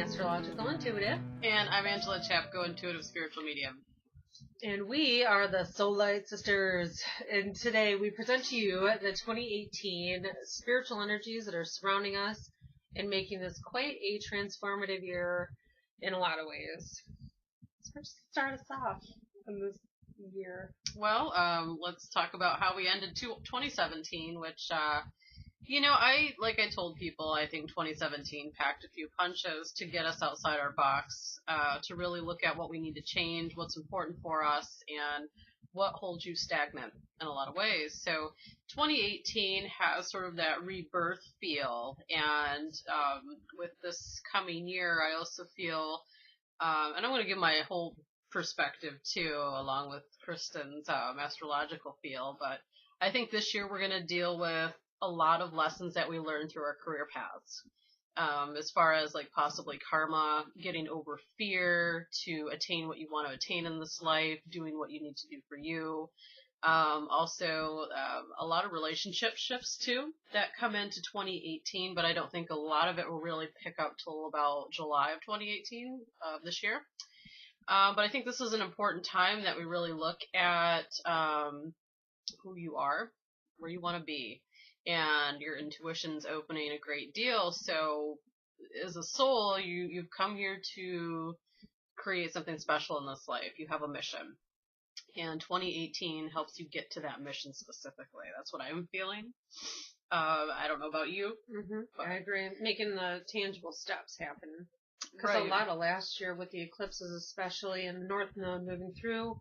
Astrological Intuitive. And I'm Angela Chapko, Intuitive Spiritual Medium. And we are the Soul Light Sisters. And today we present to you the 2018 spiritual energies that are surrounding us and making this quite a transformative year in a lot of ways. So let's start us off in this year. Well, let's talk about how we ended 2017, which, like I told people, I think 2017 packed a few punches to get us outside our box, to really look at what we need to change, what's important for us, and what holds you stagnant in a lot of ways. So 2018 has sort of that rebirth feel, and with this coming year, I also feel, and I'm going to give my whole perspective too, along with Kristen's astrological feel, but I think this year we're going to deal with a lot of lessons that we learned through our career paths, as far as like possibly karma, getting over fear to attain what you want to attain in this life, doing what you need to do for you. Also, a lot of relationship shifts too that come into 2018, but I don't think a lot of it will really pick up till about July of 2018 of this year. But I think this is an important time that we really look at who you are, where you want to be, and your intuition's opening a great deal. So as a soul, you've come here to create something special in this life. You have a mission. And 2018 helps you get to that mission specifically. That's what I'm feeling. I don't know about you. Mm-hmm. I agree. Making the tangible steps happen. Because Right. a lot of last year with the eclipses, especially in the North Node moving through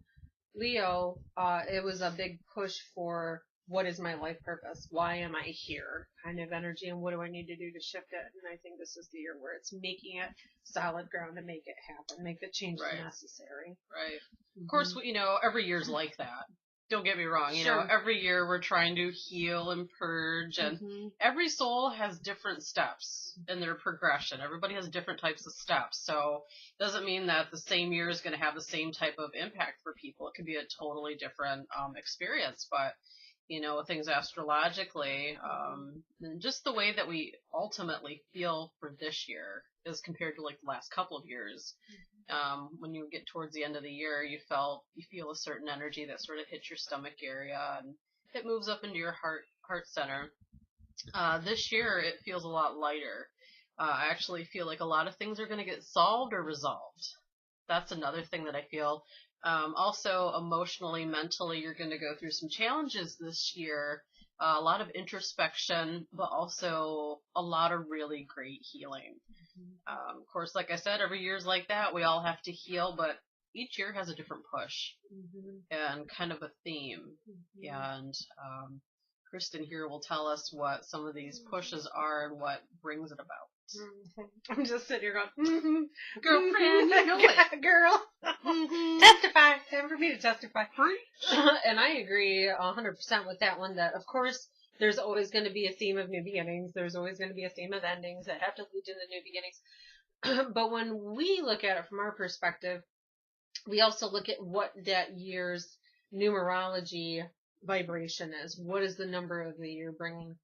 Leo, it was a big push for what is my life purpose? Why am I here? Kind of energy, and what do I need to do to shift it? And I think this is the year where it's making it solid ground to make it happen, make the change necessary. Right. Mm-hmm. Of course, every year's like that. Don't get me wrong. Sure. Every year we're trying to heal and purge, and every soul has different steps in their progression. Everybody has different types of steps. So it doesn't mean that the same year is going to have the same type of impact for people. It could be a totally different experience, but things astrologically, and just the way that we ultimately feel for this year as compared to like the last couple of years. When you get towards the end of the year, you feel a certain energy that sort of hits your stomach area and it moves up into your heart center. This year it feels a lot lighter. I actually feel like a lot of things are going to get solved or resolved. That's another thing that I feel. Also, emotionally, mentally, you're going to go through some challenges this year. A lot of introspection, but also a lot of really great healing. Of course, like I said, every year's like that. We all have to heal, but each year has a different push and kind of a theme. And Kristen here will tell us what some of these pushes are and what brings it about. I'm just sitting here going, girlfriend, you know it. Girl, testify. Time for me to testify. And I agree 100% with that one, that of course there's always going to be a theme of new beginnings. There's always going to be a theme of endings that have to lead to the new beginnings. But when we look at it from our perspective, we also look at what that year's numerology vibration is. What is the number of the year bringing?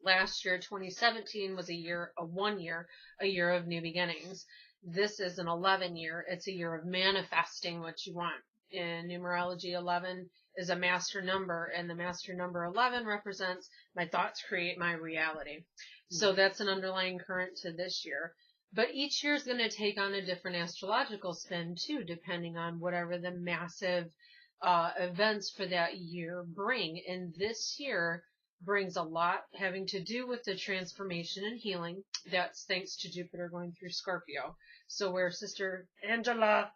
Last year, 2017, was a year of new beginnings. This is an 11 year. It's a year of manifesting what you want. In numerology, 11 is a master number, and the master number 11 represents my thoughts create my reality. So that's an underlying current to this year. But each year is going to take on a different astrological spin too, depending on whatever the massive events for that year bring. And this year brings a lot having to do with the transformation and healing. That's thanks to Jupiter going through Scorpio. So where Angela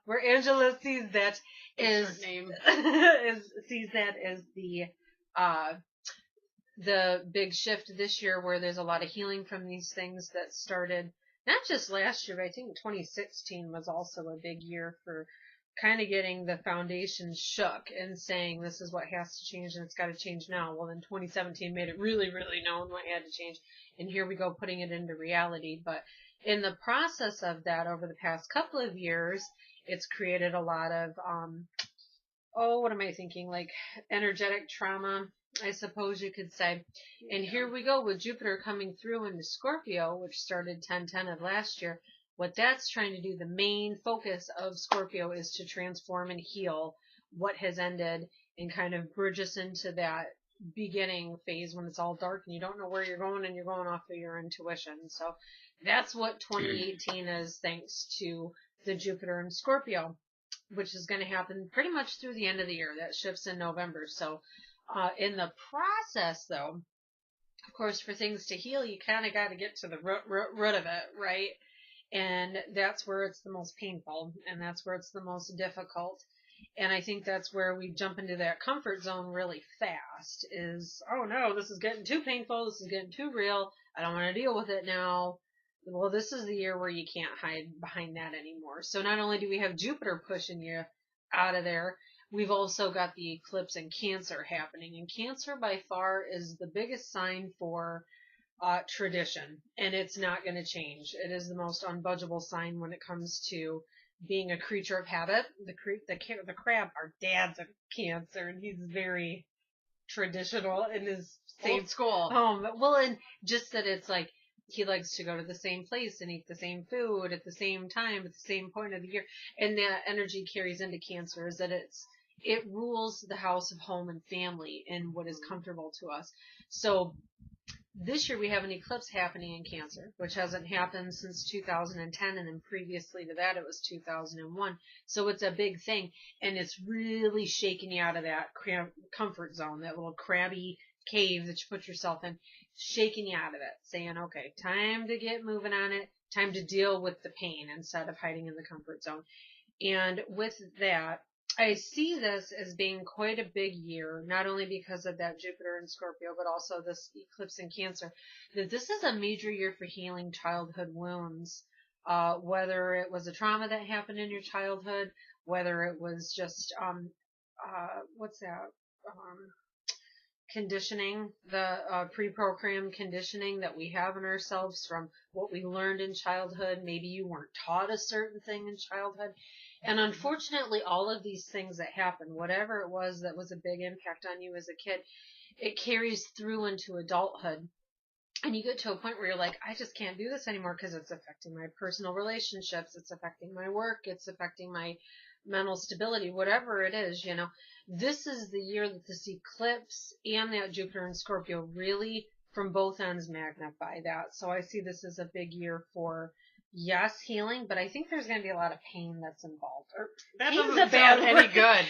sees that is sees that as the big shift this year, where there's a lot of healing from these things that started not just last year, but I think 2016 was also a big year for kind of getting the foundation shook and saying this is what has to change and it's got to change now. Well, then 2017 made it really, really known what had to change. And here we go, putting it into reality. But in the process of that, over the past couple of years, it's created a lot of, like energetic trauma, I suppose you could say. And here we go with Jupiter coming through into Scorpio, which started 10/10 of last year. what that's trying to do, the main focus of Scorpio is to transform and heal what has ended and kind of bridge us into that beginning phase when it's all dark and you don't know where you're going and you're going off of your intuition. So that's what 2018 is, thanks to the Jupiter in Scorpio, which is going to happen pretty much through the end of the year. That shifts in November. So in the process, though, of course, for things to heal, you kind of got to get to the root of it, right? And that's where it's the most painful, and that's where it's the most difficult. And I think that's where we jump into that comfort zone really fast is, oh no, this is getting too painful. This is getting too real. I don't want to deal with it now. Well, this is the year where you can't hide behind that anymore. So not only do we have Jupiter pushing you out of there, we've also got the eclipse in Cancer happening. And Cancer by far is the biggest sign for tradition. And it's not going to change. It is the most unbudgeable sign when it comes to being a creature of habit. The crab, our dad's a Cancer, and he's very traditional in his Old school. Well, and just that it's like he likes to go to the same place and eat the same food at the same time at the same point of the year, and that energy carries into Cancer is that it rules the house of home and family and what is comfortable to us. So this year we have an eclipse happening in Cancer, which hasn't happened since 2010, and then previously to that it was 2001. So it's a big thing, and it's really shaking you out of that comfort zone, that little crabby cave that you put yourself in, shaking you out of it, saying, okay, time to get moving on it, time to deal with the pain instead of hiding in the comfort zone. And with that, I see this as being quite a big year, not only because of that Jupiter in Scorpio, but also this eclipse in Cancer, that this is a major year for healing childhood wounds, whether it was a trauma that happened in your childhood, whether it was just, conditioning, the pre-programmed conditioning that we have in ourselves from what we learned in childhood. Maybe you weren't taught a certain thing in childhood. And unfortunately, all of these things that happen, whatever it was that was a big impact on you as a kid, it carries through into adulthood. And you get to a point where you're like, I just can't do this anymore because it's affecting my personal relationships. It's affecting my work. It's affecting my mental stability, whatever it is, you know. This is the year that this eclipse and that Jupiter and Scorpio really, from both ends, magnify that. So I see this as a big year for, yes, healing, but I think there's going to be a lot of pain that's involved. That doesn't sound any good.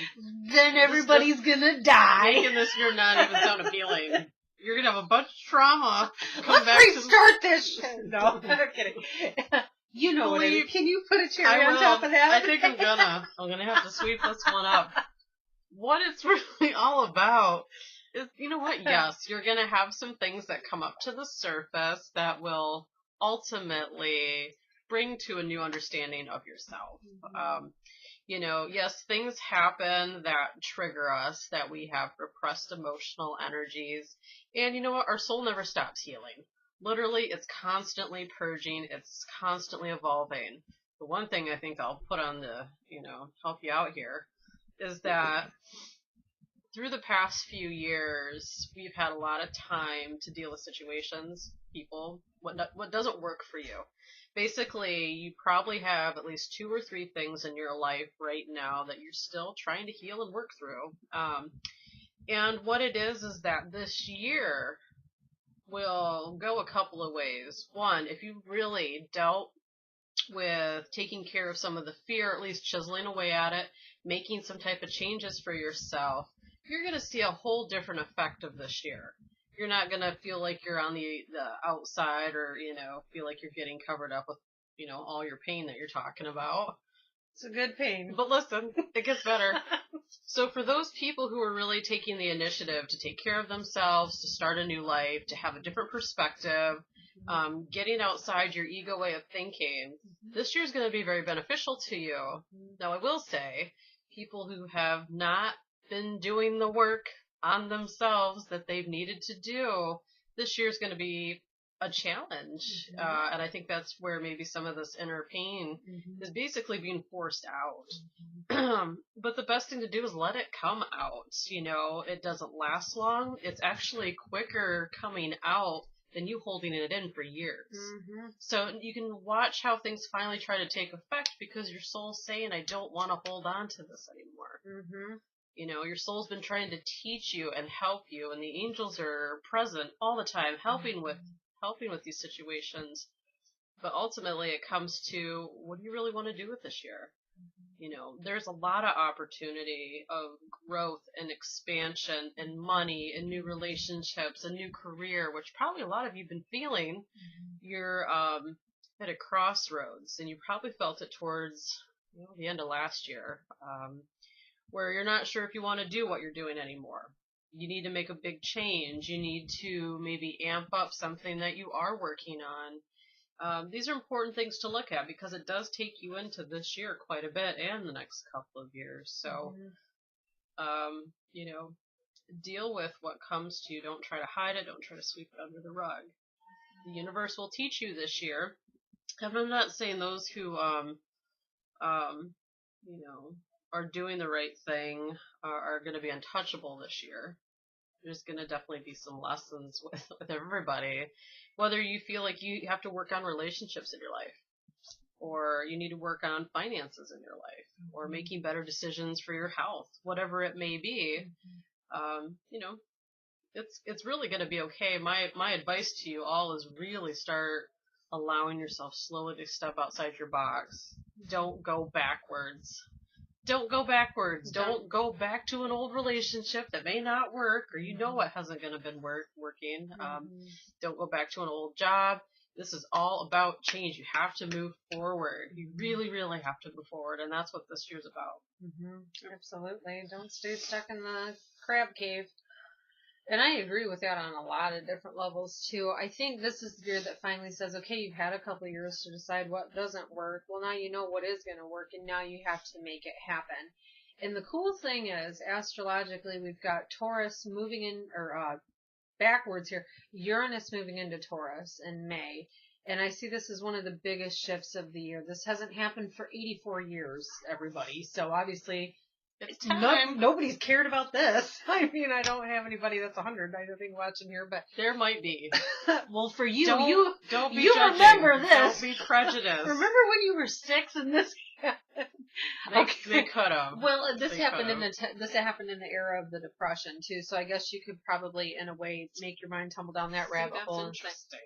Then everybody's going to die. Making this year not even sound appealing. You're going to have a bunch of trauma. Let's restart this shit. No, I'm kidding. You know what I mean. Can you put a cherry on top of that? I think I'm gonna have to sweep this one up. What it's really all about is, you know what? Yes, you're gonna have some things that come up to the surface that will ultimately bring to a new understanding of yourself. Mm-hmm. You know, yes, things happen that trigger us, that we have repressed emotional energies, and you know what? Our soul never stops healing. Literally, it's constantly purging. It's constantly evolving. The one thing I think I'll put on the, help you out here is that through the past few years, we've had a lot of time to deal with situations, people, what doesn't work for you. Basically, you probably have at least 2 or 3 things in your life right now that you're still trying to heal and work through. And what it is that this year will go a couple of ways. One, if you really dealt with taking care of some of the fear, at least chiseling away at it, making some type of changes for yourself, you're going to see a whole different effect of this year. You're not going to feel like you're on the outside or, feel like you're getting covered up with, all your pain that you're talking about. It's a good pain. But listen, it gets better. So for those people who are really taking the initiative to take care of themselves, to start a new life, to have a different perspective, getting outside your ego way of thinking, this year is going to be very beneficial to you. Now, I will say, people who have not been doing the work on themselves that they've needed to do, this year is going to be a challenge. And I think that's where maybe some of this inner pain is basically being forced out. But the best thing to do is let it come out. It doesn't last long. It's actually quicker coming out than you holding it in for years. Mm-hmm. So you can watch how things finally try to take effect because your soul's saying, I don't want to hold on to this anymore. Mm-hmm. You know, your soul's been trying to teach you and help you, and the angels are present all the time, helping with these situations. But ultimately, it comes to, what do you really want to do with this year? You know, there's a lot of opportunity of growth and expansion and money and new relationships, a new career, which probably a lot of you have been feeling. You're at a crossroads, and you probably felt it towards the end of last year, where you're not sure if you want to do what you're doing anymore. You need to make a big change. You need to maybe amp up something that you are working on. These are important things to look at because it does take you into this year quite a bit and the next couple of years. So, deal with what comes to you. Don't try to hide it. Don't try to sweep it under the rug. The universe will teach you this year. And I'm not saying those who, are doing the right thing are going to be untouchable this year. There's going to definitely be some lessons with everybody. Whether you feel like you have to work on relationships in your life, or you need to work on finances in your life, or making better decisions for your health, whatever it may be, it's really going to be okay. My advice to you all is really start allowing yourself slowly to step outside your box. Don't go backwards. Don't go backwards. Don't go back to an old relationship that may not work, or what hasn't going to been working. Don't go back to an old job. This is all about change. You have to move forward. You really, really have to move forward, and that's what this year's about. Absolutely. Don't stay stuck in the crab cave. And I agree with that on a lot of different levels, too. I think this is the year that finally says, okay, you've had a couple of years to decide what doesn't work. Well, now you know what is going to work, and now you have to make it happen. And the cool thing is, astrologically, we've got Taurus moving in, or backwards here, Uranus moving into Taurus in May. And I see this as one of the biggest shifts of the year. This hasn't happened for 84 years, everybody. So obviously, it's time. Nobody's cared about this. I mean, I don't have anybody that's 100, I don't think, watching here, but there might be. Well, for you, don't be you judging. remember this. Don't be prejudiced. Remember when you were 6 and this happened? They could have. Well, this happened in the era of the Depression too. So I guess you could probably, in a way, make your mind tumble down that rabbit hole. Interesting.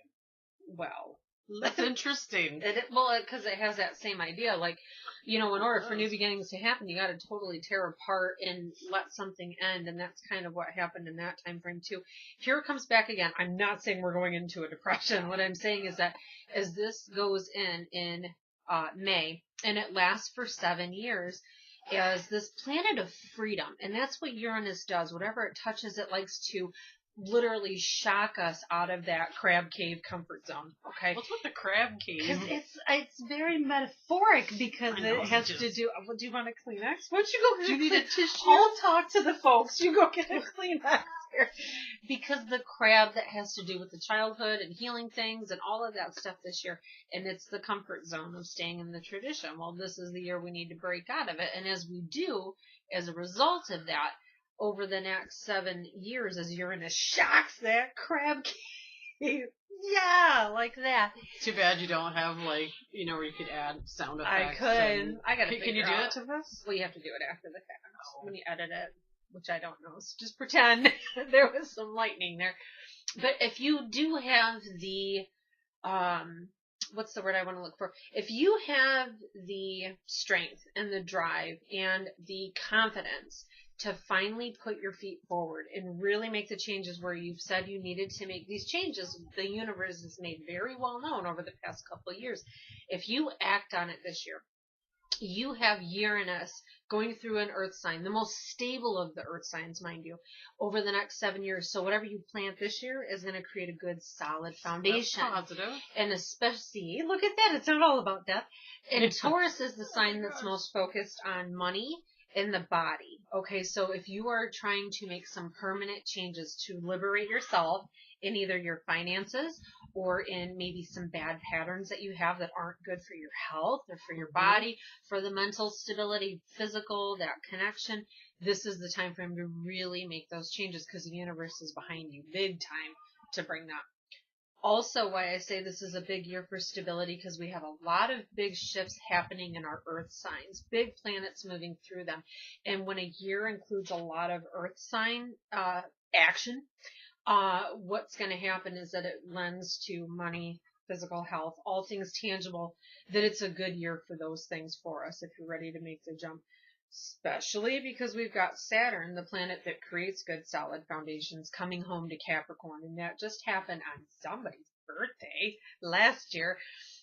Well, that's interesting. Because it has that same idea. Like, in order for new beginnings to happen, you got to totally tear apart and let something end. And that's kind of what happened in that time frame too. Here it comes back again. I'm not saying we're going into a depression. What I'm saying is that as this goes in May, and it lasts for 7 years, as this planet of freedom, and that's what Uranus does. Whatever it touches, it likes to literally shock us out of that crab cave comfort zone. Okay. What's with the crab cave? Because it's very metaphoric, because it has to do. Well, do you want a Kleenex? Why don't you go? Do you need a tissue? I'll talk to the folks. You go get a Kleenex here. Because the crab, that has to do with the childhood and healing things and all of that stuff this year, and it's the comfort zone of staying in the tradition. Well, this is the year we need to break out of it, and as we do, as a result of that, over the next 7 years, as Uranus shocks that crab cave. Yeah, like that. Too bad you don't have, where you could add sound effects. I could. I gotta Can you do it to this? Well, you have to do it after the fact. When you edit it, which I don't know. So just pretend there was some lightning there. But if you do have the, what's the word I want to look for? If you have the strength and the drive and the confidence to finally put your feet forward and really make the changes where you've said you needed to make these changes, the universe has made very well known over the past couple of years. If you act on it this year, you have Uranus going through an earth sign, the most stable of the earth signs, mind you, over the next 7 years. So whatever you plant this year is going to create a good, solid foundation. That's positive. And especially, look at that, it's not all about death. And Taurus is the sign that's most focused on money in the body. Okay, so if you are trying to make some permanent changes to liberate yourself in either your finances or in maybe some bad patterns that you have that aren't good for your health or for your body, for the mental stability, physical, that connection, this is the time frame to really make those changes, because the universe is behind you big time to bring that. also why I say this is a big year for stability, because we have a lot of big shifts happening in our earth signs, big planets moving through them. And when a year includes a lot of earth sign action, what's going to happen is that it lends to money, physical health, all things tangible, that it's a good year for those things for us if you're ready to make the jump. Especially because we've got Saturn, the planet that creates good solid foundations, coming home to Capricorn, and that just happened on somebody's birthday last year.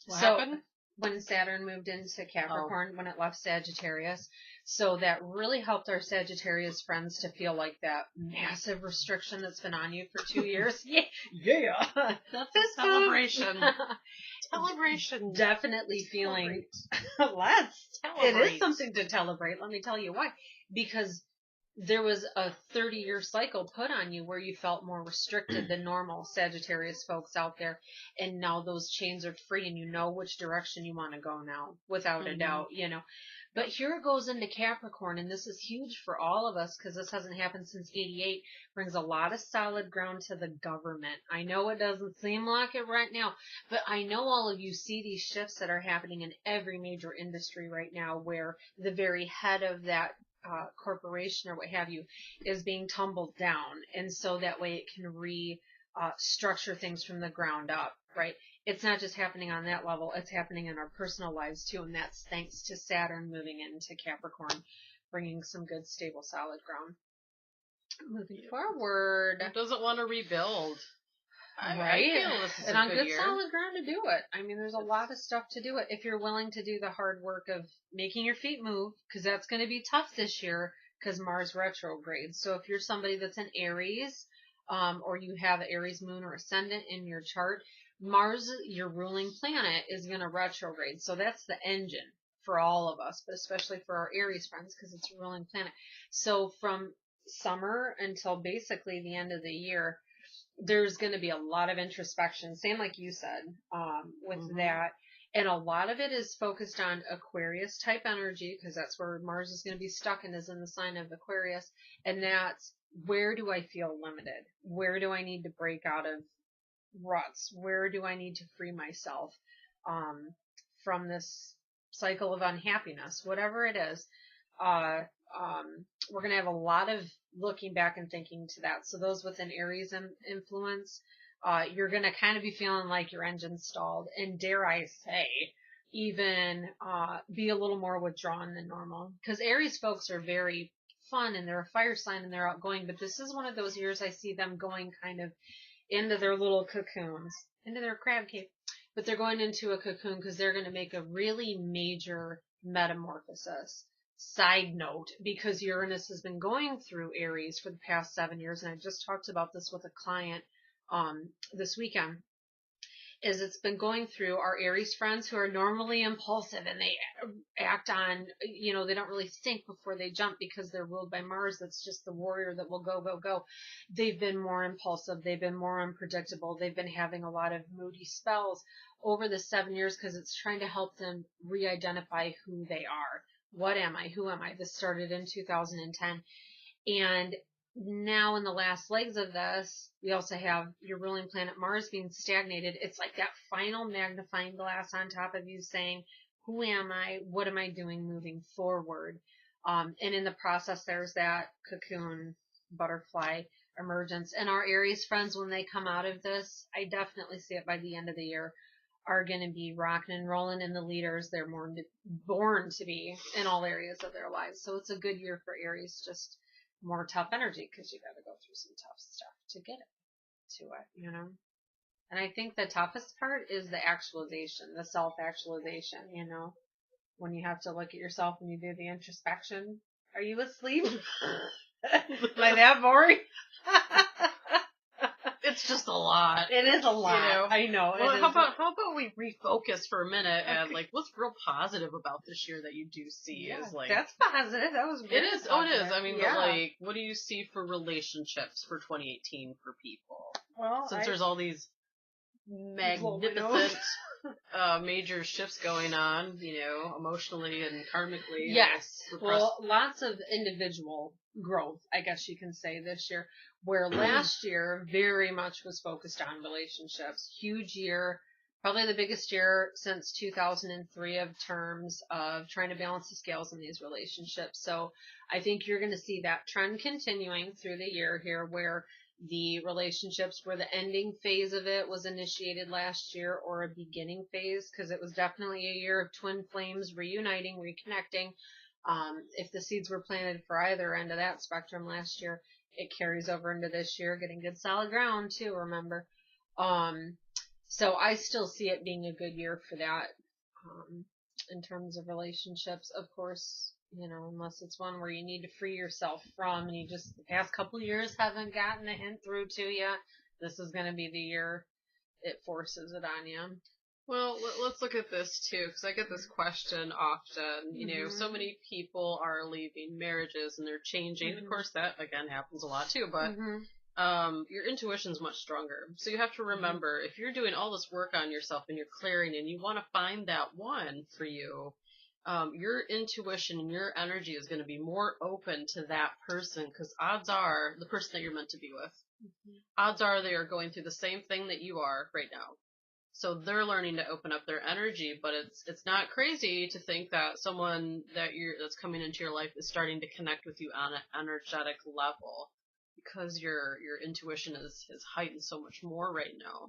What happened? When Saturn moved into Capricorn, when it left Sagittarius. So that really helped our Sagittarius friends to feel like that massive restriction that's been on you for 2 years. Yeah. That's a celebration. Celebration. Definitely feeling less. It is something to celebrate. Let me tell you why. Because there was a 30-year cycle put on you where you felt more restricted than normal, Sagittarius folks out there, and now those chains are free and you know which direction you want to go now, without a doubt, you know. But here it goes into Capricorn, and this is huge for all of us because this hasn't happened since '88. Brings a lot of solid ground to the government. I know it doesn't seem like it right now, but I know all of you see these shifts that are happening in every major industry right now, where the very head of that corporation or what have you is being tumbled down, and so that way it can structure things from the ground up, right? It's not just happening on that level, it's happening in our personal lives too, and that's thanks to Saturn moving into Capricorn, bringing some good, stable, solid ground. Moving forward. Who doesn't want to rebuild? Right? I feel this is and a on good year. solid ground to do it. I mean, there's a lot of stuff to do it if you're willing to do the hard work of making your feet move, because that's going to be tough this year because Mars retrogrades. So if you're somebody that's an Aries, or you have Aries moon or ascendant in your chart, Mars, your ruling planet, is going to retrograde. So that's the engine for all of us, but especially for our Aries friends because it's a ruling planet. So from summer until basically the end of the year, there's going to be a lot of introspection, same like you said, with that. And a lot of it is focused on Aquarius type energy, because that's where Mars is going to be stuck and is in the sign of Aquarius. And that's, where do I feel limited? Where do I need to break out of ruts? Where do I need to free myself from this cycle of unhappiness? Whatever it is, we're going to have a lot of looking back and thinking to that. So those with an Aries influence, you're going to kind of be feeling like your engine's stalled, and dare I say, even be a little more withdrawn than normal. Because Aries folks are very fun, and they're a fire sign, and they're outgoing, but this is one of those years I see them going kind of into their little cocoons, into their crab cave. But they're going into a cocoon because they're going to make a really major metamorphosis. Side note, because Uranus has been going through Aries for the past 7 years, and I just talked about this with a client this weekend, is it's been going through our Aries friends who are normally impulsive, and they act on, they don't really think before they jump because they're ruled by Mars. That's just the warrior that will go, go, go. They've been more impulsive. They've been more unpredictable. They've been having a lot of moody spells over the 7 years because it's trying to help them re-identify who they are. What am I? Who am I? This started in 2010. And now in the last legs of this, we also have your ruling planet Mars being stagnated. It's like that final magnifying glass on top of you saying, who am I? What am I doing moving forward? And in the process, there's that cocoon butterfly emergence. And our Aries friends, when they come out of this, I definitely see it by the end of the year, are going to be rocking and rolling in the leaders they're born to be in all areas of their lives. So it's a good year for Aries, just more tough energy because you got to go through some tough stuff to get it to it, And I think the toughest part is the actualization, the self-actualization, when you have to look at yourself and you do the introspection. Are you asleep? Am I that boring? It's just a lot. It is a lot. I know. Well, how about we refocus for a minute and what's real positive about this year that you do see is that's positive. That was really it is. positive. Oh, it is. I mean, but what do you see for relationships for 2018 for people? Well, since there's all these magnificent major shifts going on, emotionally and karmically. Yes. Well, lots of individual growth, I guess you can say, this year, where last year very much was focused on relationships. Huge year, probably the biggest year since 2003 of terms of trying to balance the scales in these relationships. So I think you're going to see that trend continuing through the year here, where the relationships where the ending phase of it was initiated last year, or a beginning phase, because it was definitely a year of twin flames reuniting, reconnecting. If the seeds were planted for either end of that spectrum last year, it carries over into this year, getting good solid ground too, remember. So I still see it being a good year for that, in terms of relationships. Of course, unless it's one where you need to free yourself from, and you just, the past couple of years haven't gotten a hint through to you, this is going to be the year it forces it on you. Well, let's look at this too, because I get this question often. So many people are leaving marriages and they're changing. Of course, that again happens a lot too, but your intuition's much stronger. So you have to remember, if you're doing all this work on yourself and you're clearing and you want to find that one for you, your intuition and your energy is going to be more open to that person, because odds are, the person that you're meant to be with, odds are they are going through the same thing that you are right now. So they're learning to open up their energy, but it's not crazy to think that someone that's coming into your life is starting to connect with you on an energetic level, because your intuition is heightened so much more right now,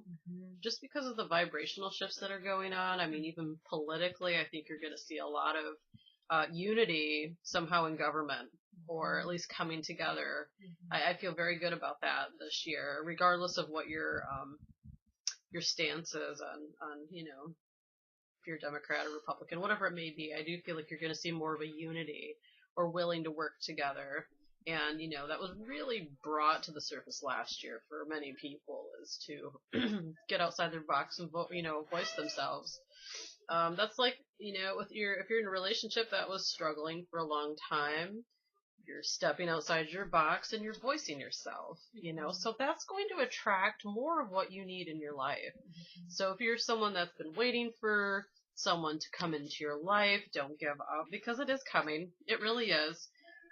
just because of the vibrational shifts that are going on. I mean, even politically, I think you're going to see a lot of unity somehow in government, or at least coming together. I feel very good about that this year, regardless of what your stance is on if you're Democrat or Republican, whatever it may be. I do feel like you're going to see more of a unity, or willing to work together. And, that was really brought to the surface last year for many people, is to get outside their box and voice themselves. That's like, if you're in a relationship that was struggling for a long time, you're stepping outside your box and you're voicing yourself, so that's going to attract more of what you need in your life. So if you're someone that's been waiting for someone to come into your life, don't give up, because it is coming. It really is.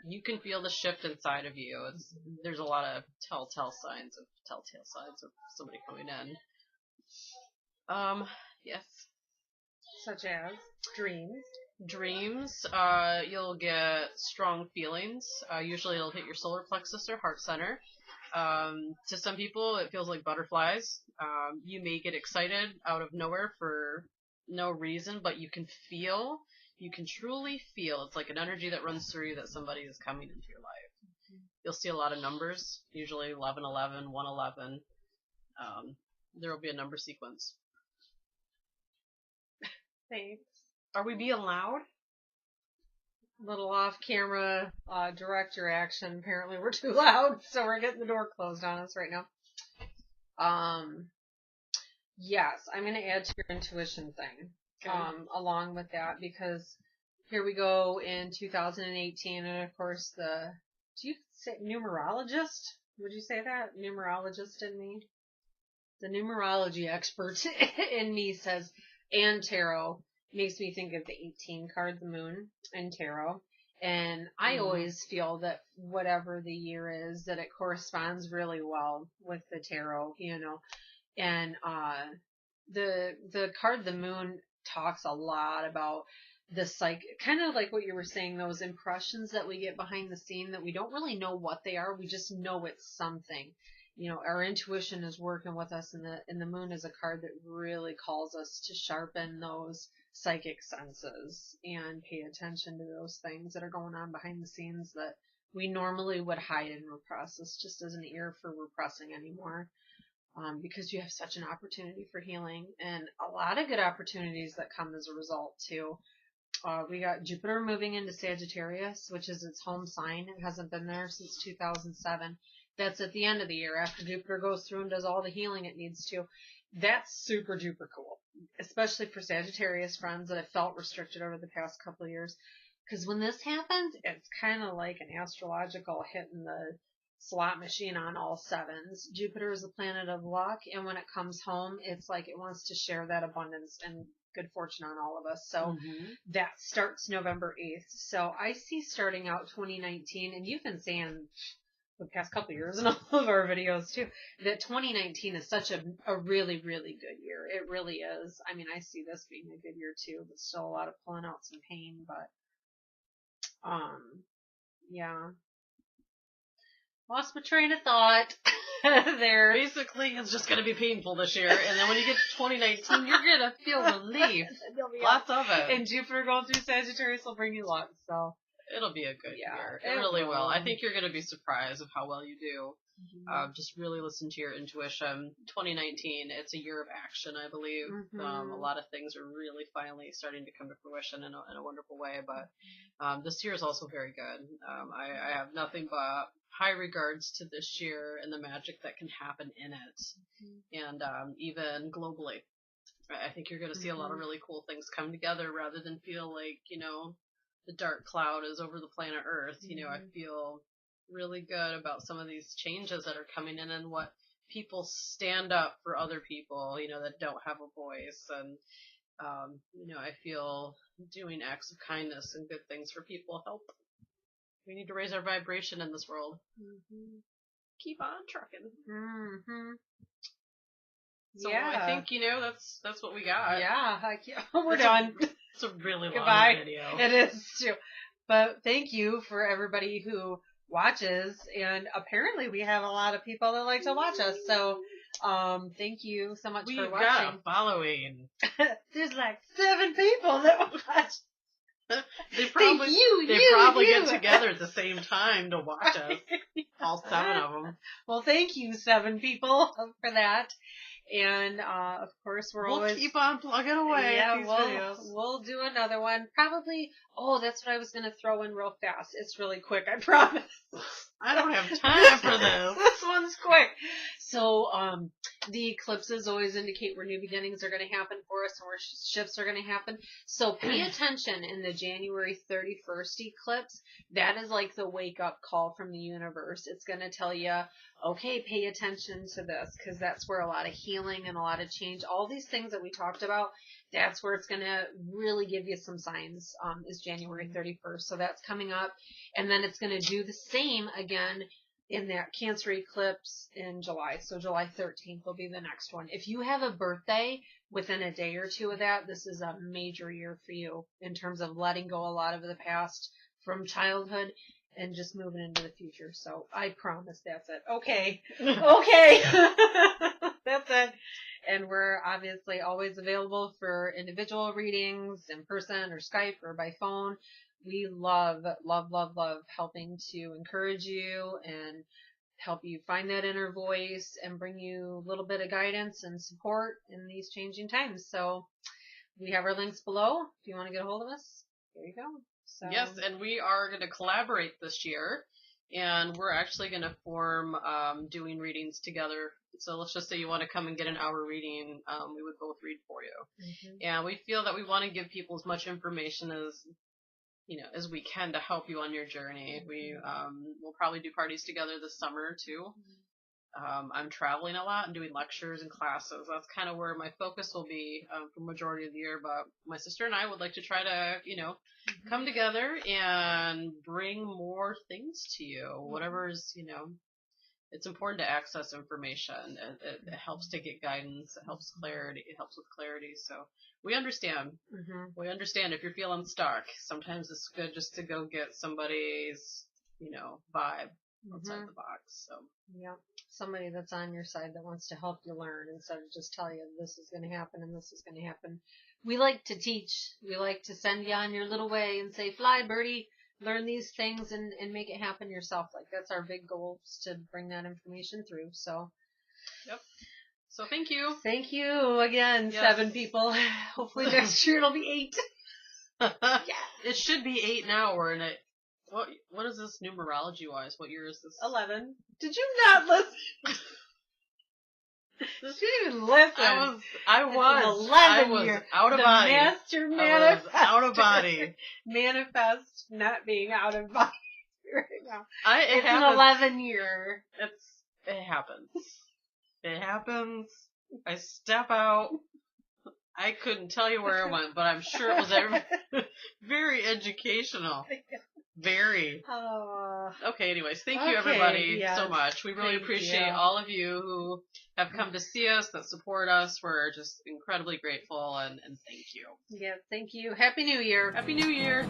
You can feel the shift inside of you. There's a lot of telltale signs of somebody coming in. Yes. Such as dreams. You'll get strong feelings. Usually it'll hit your solar plexus or heart center. To some people, it feels like butterflies. You may get excited out of nowhere for no reason, but you can truly feel, it's like an energy that runs through you that somebody is coming into your life. You'll see a lot of numbers, usually 1111, 111. There will be a number sequence. Thanks. Are we being loud? Little off-camera director action. Apparently we're too loud, so we're getting the door closed on us right now. Yes, I'm going to add to your intuition thing. Okay. Along with that, because here we go in 2018, and of course do you say numerologist? Would you say that? Numerologist in me? The numerology expert in me says, and tarot, makes me think of the 18 card, the moon, and tarot. And I always feel that whatever the year is, that it corresponds really well with the tarot, And the card, the moon, talks a lot about the kind of like what you were saying, those impressions that we get behind the scene that we don't really know what they are. We just know it's something. Our intuition is working with us, and the moon is a card that really calls us to sharpen those psychic senses and pay attention to those things that are going on behind the scenes that we normally would hide and repress. This just isn't an ear for repressing anymore. Because you have such an opportunity for healing, and a lot of good opportunities that come as a result too. We got Jupiter moving into Sagittarius, which is its home sign. It hasn't been there since 2007. That's at the end of the year, after Jupiter goes through and does all the healing it needs to. That's super duper cool, especially for Sagittarius friends that have felt restricted over the past couple of years. Because when this happens, it's kind of like an astrological hit in the slot machine on all sevens. Jupiter is the planet of luck, and when it comes home, it's like it wants to share that abundance and good fortune on all of us. So that starts November 8th. So I see starting out 2019, and you've been saying the past couple of years in all of our videos too, that 2019 is such a really, really good year. It really is. I mean, I see this being a good year too, but still a lot of pulling out some pain, but, yeah. Lost my train of thought there. Basically, it's just going to be painful this year, and then when you get to 2019, you're going to feel relief. Lots of it. And Jupiter going through Sagittarius will bring you luck, so. It'll be a good year. It really will. I think you're going to be surprised of how well you do. Just really listen to your intuition. 2019, it's a year of action, I believe. A lot of things are really finally starting to come to fruition in a wonderful way, but this year is also very good. I have nothing but high regards to this year and the magic that can happen in it, and even globally. I think you're going to see a lot of really cool things come together rather than feel like, the dark cloud is over the planet Earth. I feel really good about some of these changes that are coming in and what people stand up for other people, that don't have a voice. And, I feel doing acts of kindness and good things for people help. We need to raise our vibration in this world. Keep on trucking. So I think, that's what we got. Yeah, we're done. It's a really Goodbye. long video. It is too. But thank you for everybody who watches, and apparently we have a lot of people that like to watch us. So, thank you so much for watching. We've got a following. There's like 7 people that watch. They probably get together at the same time to watch us. All 7 of them. Well, thank you, 7 people, for that. And, of course, we'll keep on plugging away. Yeah, at these videos. We'll do another one. Probably, that's what I was going to throw in real fast. It's really quick, I promise. I don't have time for this. This one's quick. So, the eclipses always indicate where new beginnings are going to happen for us and where shifts are going to happen. So pay attention in the January 31st eclipse. That is like the wake up call from the universe. It's going to tell you, okay, pay attention to this, because that's where a lot of healing and a lot of change, all these things that we talked about, that's where it's going to really give you some signs, is January 31st. So that's coming up. And then it's going to do the same again in that Cancer eclipse in July. So July 13th will be the next one. If you have a birthday within a day or two of that, this is a major year for you in terms of letting go a lot of the past from childhood and just moving into the future. So I promise that's it. Okay. Okay. That's it. And we're obviously always available for individual readings in person or Skype or by phone. We love, love, love, love helping to encourage you and help you find that inner voice and bring you a little bit of guidance and support in these changing times. So we have our links below. If you want to get a hold of us, there you go. So. Yes, and we are going to collaborate this year, and we're actually going to form doing readings together. So let's just say you want to come and get an hour reading, we would both read for you. And we feel that we want to give people as much information as we can to help you on your journey. We'll probably do parties together this summer too. I'm traveling a lot and doing lectures and classes. That's kind of where my focus will be for the majority of the year. But my sister and I would like to try to, come together and bring more things to you. Whatever's, it's important to access information. It helps to get guidance. It helps clarity. It helps with clarity. So we understand. We understand if you're feeling stuck. Sometimes it's good just to go get somebody's, vibe outside the box. So yeah, somebody that's on your side that wants to help you learn instead of just tell you this is going to happen and this is going to happen. We like to teach. We like to send you on your little way and say, fly, birdie. Learn these things and make it happen yourself. Like, that's our big goal, is to bring that information through. So, yep. So thank you. Thank you again, 7 people. Hopefully next year it'll be 8. Yeah. It should be 8 now. We're in it. What is this numerology wise? What year is this? 11. Did you not listen? She didn't even listen. I was out of body. Master manifest. I was out of body. Manifest not being out of body. right now. It It's happens. an 11-year. It happens. It happens. I step out. I couldn't tell you where I went, but I'm sure it was very educational. Very. Okay, anyways, thank you everybody so much. We really appreciate all of you who have come to see us, that support us. We're just incredibly grateful, and thank you. Yeah, thank you. Happy New Year. Happy New Year.